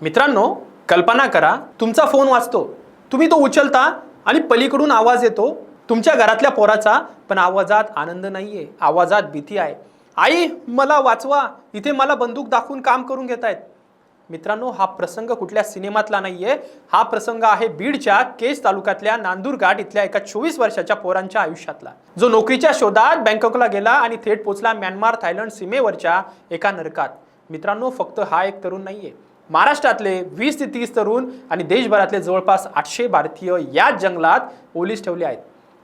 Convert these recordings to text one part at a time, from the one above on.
मित्रांनो, कल्पना करा तुमचा फोन वाजतो, तुम्ही तो उचलता आणि पलीकडून आवाज येतो तुमच्या घरातल्या पोराचा, पण आवाजात आनंद नाहीये, आवाजात भीती आहे. आई मला वाचवा, इथे मला बंदूक दाखवून काम करून घेतायत. मित्रांनो, हा प्रसंग कुठल्या सिनेमातला नाहीये, हा प्रसंग आहे बीडच्या केज तालुक्यातल्या नांदूरघाट इथल्या एका 24 वर्षाच्या पोरांच्या आयुष्यातला, जो नोकरीच्या शोधात बँकॉकला गेला आणि थेट पोहोचला म्यानमार थायलंड सीमेवरच्या एका नरकात. मित्रांनो, फक्त हा एक तरुण नाहीये, महाराष्ट्रातले 20 ते 30 तरुण आणि देशभरातले जवळपास 800 भारतीय या जंगलात पोलीस ठेवले आहेत.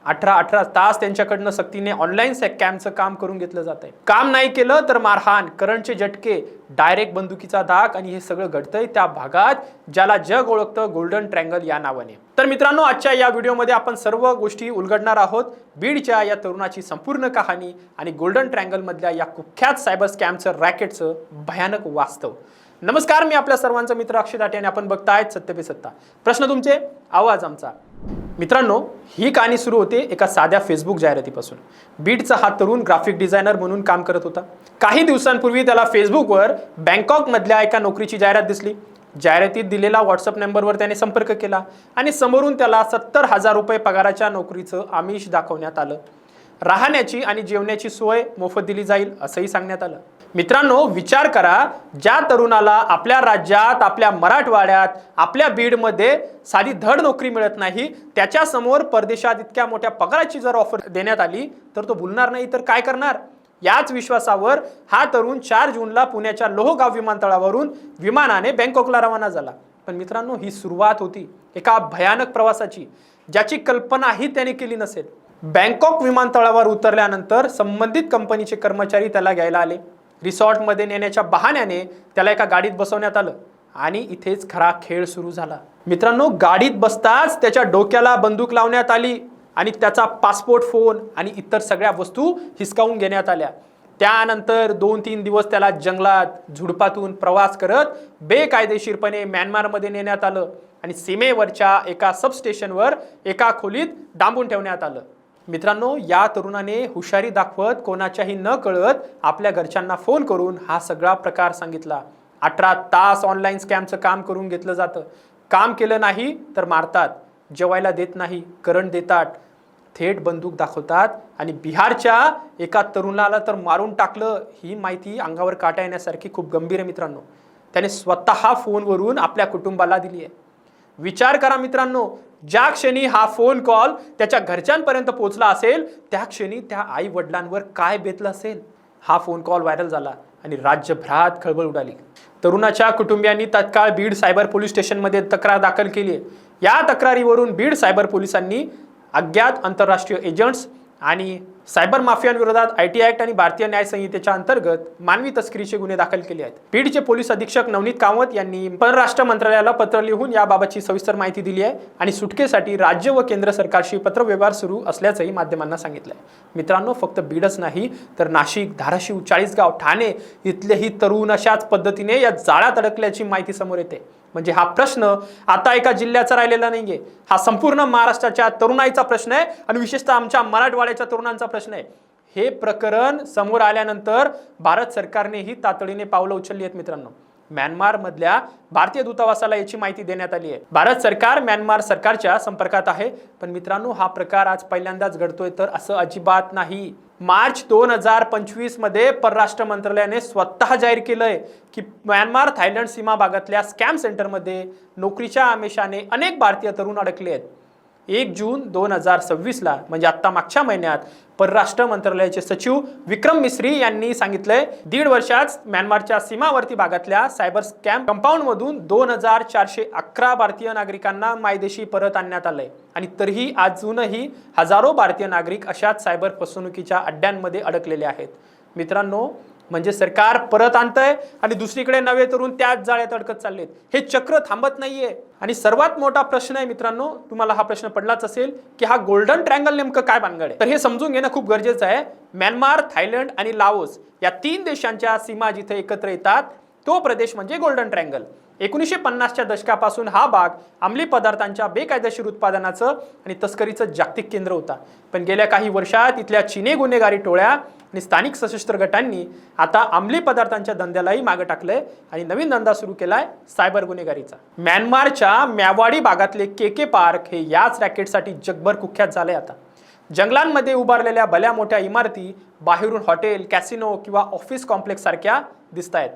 18 तास त्यांच्याकडनं सक्तीने ऑनलाईन स्कॅमचं काम करून घेतलं जात आहे. काम नाही केलं तर मारहाण, करंटचे झटके, डायरेक्ट बंदुकीचा धाक, आणि हे सगळं घडतंय त्या भागात ज्याला जग ओळखतं गोल्डन ट्रँगल या नावाने. तर मित्रांनो, आजच्या या व्हिडिओमध्ये आपण सर्व गोष्टी उलगडणार आहोत. बीडच्या या तरुणाची संपूर्ण कहाणी आणि गोल्डन ट्रँगल मधल्या या कुख्यात सायबर स्कॅमचं रॅकेटचं भयानक वास्तव. नमस्कार, मी आपल्या सर्वांचा मित्र अक्षय दाटे आणि आपण बघतायत सत्य पे सत्ता. प्रश्न तुमचे, आवाज आमचा. मित्रांनो, ही कहाणी सुरू होते एका साध्या फेसबुक जाहिरातीपासून. बीडचा हा तरुण ग्राफिक डिझायनर म्हणून काम करत होता. काही दिवसांपूर्वी त्याला फेसबुकवर बँकॉक मधल्या एका नोकरीची जाहिरात दिसली. जाहिरातीत दिलेला व्हॉट्सअप नंबरवर त्याने संपर्क केला आणि समोरून त्याला 70,000 रुपये पगाराच्या नोकरीचं आमिष दाखवण्यात आलं. राहण्याची आणि जेवण्याची सोय मोफत दिली जाईल असंही सांगण्यात आलं. मित्रांनो, विचार करा, ज्या तरुणाला आपल्या राज्यात, आपल्या मराठवाड्यात, आपल्या बीडमध्ये साधी धड नोकरी मिळत नाही, त्याच्या समोर परदेशात इतक्या मोठ्या पगाराची जर ऑफर देण्यात आली तर तो भुलणार नाही तर काय करणार. याच विश्वासावर हा तरुण 4 जूनला पुण्याच्या लोहगाव विमानतळावरून विमानाने बँकॉकला रवाना झाला. पण मित्रांनो, ही सुरुवात होती एका भयानक प्रवासाची, ज्याची कल्पनाही त्याने केली नसेल. बँकॉक विमानतळावर उतरल्यानंतर संबंधित कंपनीचे कर्मचारी त्याला घ्यायला आले. रिसॉर्टमध्ये नेण्याच्या बहाण्याने त्याला एका गाडीत बसवण्यात आलं आणि इथेच खरा खेळ सुरू झाला. मित्रांनो, गाडीत बसताच त्याच्या डोक्याला बंदूक लावण्यात आली आणि त्याचा पासपोर्ट, फोन आणि इतर सगळ्या वस्तू हिसकावून घेण्यात आल्या. त्यानंतर 2-3 दिवस त्याला जंगलात झुडपातून प्रवास करत बेकायदेशीरपणे म्यानमारमध्ये नेण्यात आलं आणि सीमेवरच्या एका सबस्टेशनवर एका खोलीत डांबून ठेवण्यात आलं. मित्रांनो, या तरुणाने हुशारी दाखवत कोणाच्याही न कळत आपल्या घरच्यांना फोन करून हा सगळा प्रकार सांगितला. 18 तास ऑनलाईन स्कॅमचं काम करून घेतलं जातं. काम केलं नाही तर मारतात, जेवायला देत नाही, करंट देतात, थेट बंदूक दाखवतात आणि बिहारच्या एका तरुणाला तर मारून टाकलं. ही माहिती अंगावर काटा येण्यासारखी खूप गंभीर आहे मित्रांनो. त्याने स्वतः फोनवरून आपल्या कुटुंबाला दिली आहे. विचार करा मित्रांनो, ज्या क्षणी हा फोन कॉल त्याच्या घरच्यांपर्यंत पोहोचला असेल त्या क्षणी त्या आई वडिलांवर काय बेतलं असेल. हा फोन कॉल व्हायरल झाला आणि राज्यभरात खळबळ उडाली. तरुणाच्या कुटुंबियांनी तात्काळ बीड सायबर पोलीस स्टेशनमध्ये तक्रार दाखल केली आहे. या तक्रारीवरून बीड सायबर पोलिसांनी अज्ञात आंतरराष्ट्रीय एजंट्स आणि सायबर माफियांविरोधात IT ऍक्ट आणि भारतीय न्याय संहितेच्या अंतर्गत मानवी तस्करीचे गुन्हे दाखल केले आहेत. बीडचे पोलीस अधीक्षक नवनीत कामत यांनी परराष्ट्र मंत्रालयाला पत्र लिहून याबाबतची सविस्तर माहिती दिली आहे आणि सुटकेसाठी राज्य व केंद्र सरकारशी पत्रव्यवहार सुरू असल्याचंही माध्यमांना सांगितलंय. मित्रांनो, फक्त बीडच नाही तर नाशिक, धाराशिव, चाळीसगाव, ठाणे इथलेही तरुण अशाच पद्धतीने या जाळ्यात अडकल्याची माहिती समोर येते. म्हणजे हा प्रश्न आता एका जिल्ह्याचा राहिलेला नाहीये, हा संपूर्ण महाराष्ट्राच्या तरुणाईचा प्रश्न आहे आणि विशेषतः आमच्या मराठवाड्याच्या तरुणांचा प्रश्न आहे. हे प्रकरण समोर आल्यानंतर भारत सरकारनेही तातडीने पावलं उचलली आहेत. मित्रांनो, म्यानमार मधल्या भारतीय दूतावासाला याची माहिती देण्यात आली आहे. भारत सरकार म्यानमार सरकारच्या संपर्कात आहे. पण मित्रांनो, हा प्रकार आज पहिल्यांदाच घडतोय तर असं अजिबात नाही. मार्च 2025 मध्ये परराष्ट्र मंत्रालयाने स्वतः जाहीर केलंय की म्यानमार थायलंड सीमा भागातल्या स्कॅम सेंटरमध्ये नोकरीच्या आमिषाने अनेक भारतीय तरुण अडकले आहेत. 1 जून 2026ला म्हणजे आता मागच्या महिन्यात परराष्ट्र मंत्रालयाचे सचिव विक्रम मिस्री यांनी सांगितलंय 1.5 वर्षात म्यानमारच्या सीमावर्ती भागातल्या सायबर स्कॅम कंपाऊंड मधून 2411 भारतीय नागरिकांना मायदेशी परत आणण्यात आलंय आणि तरीही अजूनही हजारो भारतीय नागरिक अशाच सायबर फसवणुकीच्या अड्ड्यांमध्ये अडकलेले आहेत. मित्रांनो, म्हणजे सरकार परत आणतंय आणि दुसरीकडे नवे तरुण त्याच जाळ्यात अडकत चाललेत. हे चक्र थांबत नाहीये. आणि सर्वात मोठा प्रश्न आहे मित्रांनो, तुम्हाला हा प्रश्न पडलाच असेल की हा गोल्डन ट्रँगल नेमकं काय भानगड आहे. तर हे समजून घेणं खूप गरजेचं आहे. म्यानमार, थायलंड आणि लाओस या 3 देशांच्या सीमा जिथे एकत्र येतात तो प्रदेश म्हणजे गोल्डन ट्रँगल. 1950च्या दशकापासून हा भाग अंमली पदार्थांच्या बेकायदेशीर उत्पादनाचं आणि तस्करीचं जागतिक केंद्र होता. पण गेल्या काही वर्षात इथल्या चिनी गुन्हेगारी टोळ्या आणि स्थानिक सशस्त्र गटांनी आता अंमली पदार्थांच्या धंद्यालाही मागे टाकलंय आणि नवीन धंदा सुरू केलाय सायबर गुन्हेगारीचा. म्यानमारच्या म्यावाडी भागातले के पार्क हे याच रॅकेटसाठी जगभर कुख्यात झाले. आता जंगलांमध्ये उभारलेल्या भल्या मोठ्या इमारती बाहेरून हॉटेल, कॅसिनो किंवा ऑफिस कॉम्प्लेक्स सारख्या दिसत आहेत,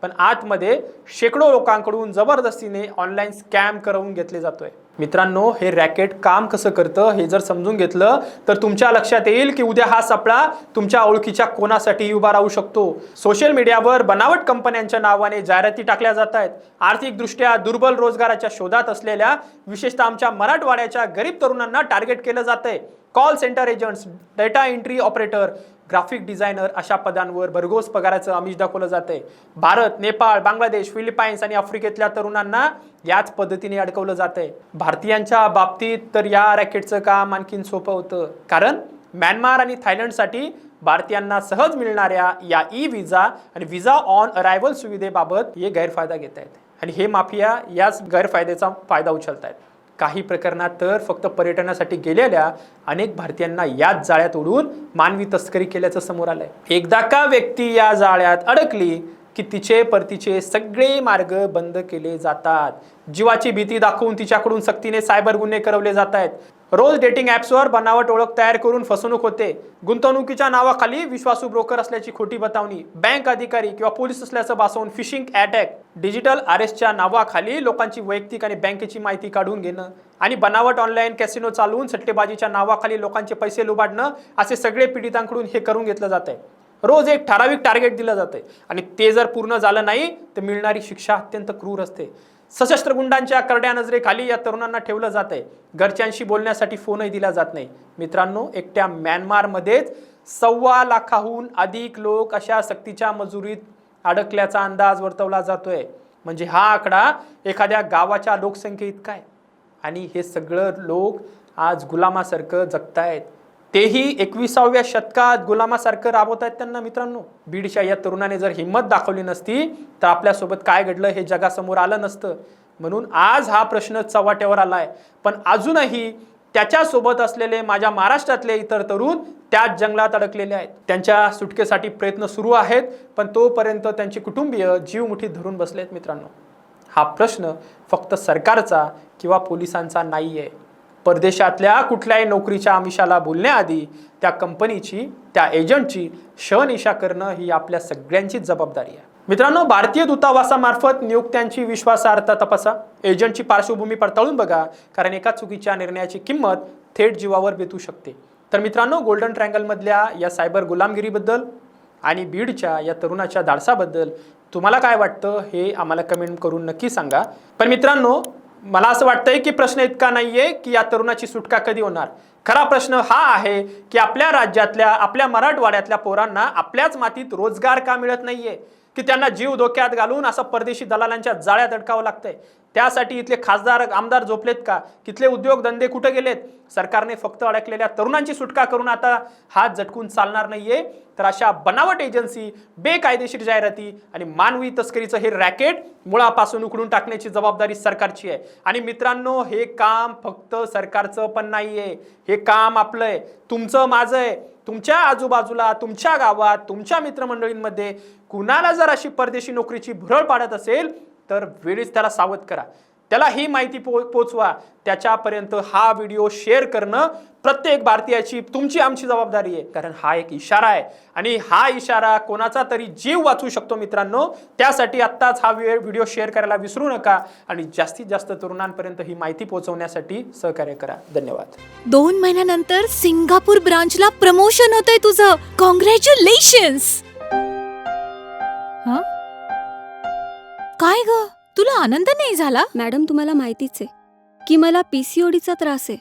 पण आतमध्ये शेकडो लोकांकडून जबरदस्तीने ऑनलाईन स्कॅम करवून घेतले जातोय. मित्रांनो, हे रॅकेट काम कसं करतं हे जर समजून घेतलं तर तुमच्या लक्षात येईल की उद्या हा सापळा तुमच्या ओळखीच्या कोणासाठी उभा राहू शकतो. सोशल मीडियावर बनावट कंपन्यांच्या नावाने जाहिराती टाकल्या जात आहेत. आर्थिकदृष्ट्या दुर्बल रोजगाराच्या शोधात असलेल्या विशेषतः आमच्या मराठवाड्याच्या गरीब तरुणांना टार्गेट केलं जातंय. Call centre agents, data entry operator, graphic designer अशा पदांवर भरघोस पगाराचं आमिष दाखवलं जातंय. भारत, नेपाळ, बांगलादेश, फिलिपाईन्स आणि आफ्रिकेतल्या तरुणांना याच पद्धतीने अडकवलं जातंय. भारतीयांच्या बाबतीत तर या रॅकेटचं काम आणखीन सोपं होतं, कारण म्यानमार आणि थायलंडसाठी भारतीयांना सहज मिळणाऱ्या या ई-व्हिसा आणि व्हिसा ऑन अरायव्हल सुविधेबाबत हे गैरफायदा घेत आहेत आणि हे माफिया याच गैरफायद्याचा फायदा उचलतायत. काही प्रकरणात तर फक्त पर्यटनासाठी गेलेल्या अनेक भारतीयांना याच जाळ्यात उडून मानवी तस्करी केल्याचं समोर आलंय. एकदा का व्यक्ती या जाळ्यात अडकली की तिचे परतीचे सगळे मार्ग बंद केले जातात. जीवाची भीती दाखवून तिच्याकडून सक्तीने सायबर गुन्हे करवले जात आहेत. रोज डेटिंग ॲप्सवर बनावट ओळख तयार करून फसवणूक होते. गुंतवणुकीच्या नावाखाली विश्वासू ब्रोकर असल्याची खोटी बतावणी, बँक अधिकारी किंवा पोलीस असल्याचं भासवून फिशिंग अटॅक, डिजिटल अरेस्टच्या नावाखाली लोकांची वैयक्तिक आणि बँकेची माहिती काढून घेणं आणि बनावट ऑनलाईन कॅसिनो चालवून सट्टेबाजीच्या नावाखाली लोकांचे पैसे लुबाडणं, असे सगळे पीडितांकडून हे करून घेतलं जात आहे. रोज एक ठराविक टार्गेट दिलं जाते आणि ते जर पूर्ण झालं नाही तर मिळणारी शिक्षा अत्यंत क्रूर असते. सशस्त्र गुंडांच्या करड्या नजरेखाली या तरुणांना ठेवलं जात आहे. घरच्यांशी बोलण्यासाठी फोनही दिला जात नाही. मित्रांनो, एकट्या म्यानमारमध्येच 1.25 लाखाहून अधिक लोक अशा सक्तीच्या मजुरीत अडकल्याचा अंदाज वर्तवला जातोय. म्हणजे हा आकडा एखाद्या गावाच्या लोकसंख्ये इतका आहे आणि हे सगळं लोक आज गुलामासारखं जगतायत. तेही 21व्या शतकात गुलामासारखं राबवत आहेत त्यांना. मित्रांनो, बीडच्या या तरुणाने जर हिंमत दाखवली नसती तर आपल्यासोबत काय घडलं हे जगासमोर आलं नसतं. म्हणून आज हा प्रश्न चव्हाट्यावर आलाय. पण अजूनही त्याच्यासोबत असलेले माझ्या महाराष्ट्रातले इतर तरुण त्याच जंगलात अडकलेले आहेत. त्यांच्या सुटकेसाठी प्रयत्न सुरू आहेत, पण तोपर्यंत त्यांची कुटुंबीय जीव मुठीत धरून बसलेत. मित्रांनो, हा प्रश्न फक्त सरकारचा किंवा पोलिसांचा नाहीये. परदेशातल्या कुठल्याही नोकरीच्या आमिषाला बोलण्याआधी त्या कंपनीची, त्या एजंटची शहनिशा करणं ही आपल्या सगळ्यांचीच जबाबदारी आहे. मित्रांनो, भारतीय दूतावासामार्फत नियुक्त्यांची विश्वासार्हता तपासा. एजंटची पार्श्वभूमी पडताळून बघा, कारण एका चुकीच्या निर्णयाची किंमत थेट जीवावर बेतू शकते. तर मित्रांनो, गोल्डन ट्रायंगलमधल्या या सायबर गुलामगिरीबद्दल आणि बीडच्या या तरुणाच्या धाडसाबद्दल तुम्हाला काय वाटतं हे आम्हाला कमेंट करून नक्की सांगा. पण मित्रांनो, मला असं वाटतंय की प्रश्न इतका नाहीये की या तरुणाची सुटका कधी होणार. खरा प्रश्न हा आहे की आपल्या राज्यातल्या, आपल्या मराठवाड्यातल्या पोरांना आपल्याच मातीत रोजगार का मिळत नाहीये, की त्यांना जीव धोक्यात घालून असं परदेशी दलालांच्या जाळ्यात अडकावं लागतंय. त्यासाठी इथले खासदार, आमदार झोपलेत का? तिथले उद्योगधंदे कुठे गेलेत? सरकारने फक्त अडकलेल्या तरुणांची सुटका करून आता हात झटकून चालणार नाहीये. तर अशा बनावट एजन्सी, बेकायदेशीर जाहिराती आणि मानवी तस्करीचं हे रॅकेट मुळापासून उखडून टाकण्याची जबाबदारी सरकारची आहे. आणि मित्रांनो, हे काम फक्त सरकारचं पण नाहीये, हे काम आपलं आहे, तुमचं, माझं आहे. तुमच्या आजूबाजूला, तुमच्या गावात, तुमच्या मित्रमंडळींमध्ये कुणाला जर अशी परदेशी नोकरीची भुरळ पाडत असेल तर वेळीच त्याला सावध करा. त्याला ही माहिती पोचवा. त्याच्यापर्यंत हा व्हिडिओ शेअर करणं प्रत्येक भारतीयाची, तुमची, आमची जबाबदारी आहे. कारण हा एक इशारा आहे आणि हा इशारा कोणाचा तरी जीव वाचवू शकतो. मित्रांनो, त्यासाठी आत्ताच हा व्हिडिओ शेअर करायला विसरू नका आणि जास्तीत जास्त तरुणांपर्यंत ही माहिती पोहोचवण्यासाठी सहकार्य करा. धन्यवाद. 2 महिन्यानंतर सिंगापूर ब्रांचला प्रमोशन होतंय तुझं. कॉंग्रॅच्युलेशन्स. काय ग, तुला आनंद नाही झाला? मॅडम, तुम्हाला माहितीच आहे की मला PCODचा त्रास आहे.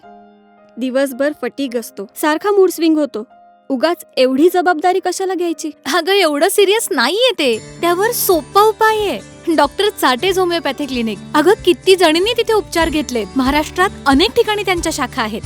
दिवसभर फटीग असतो, सारखा मूड स्विंग होतो. उगाच एवढी जबाबदारी कशाला घ्यायची? अगं, एवढं सिरियस नाहीये ते. त्यावर सोपा उपाय आहे. Doctor Chatej homeopathy clinic. अगं, किती जणींनी तिथे उपचार घेतलेत. महाराष्ट्रात अनेक ठिकाणी त्यांच्या शाखा आहेत.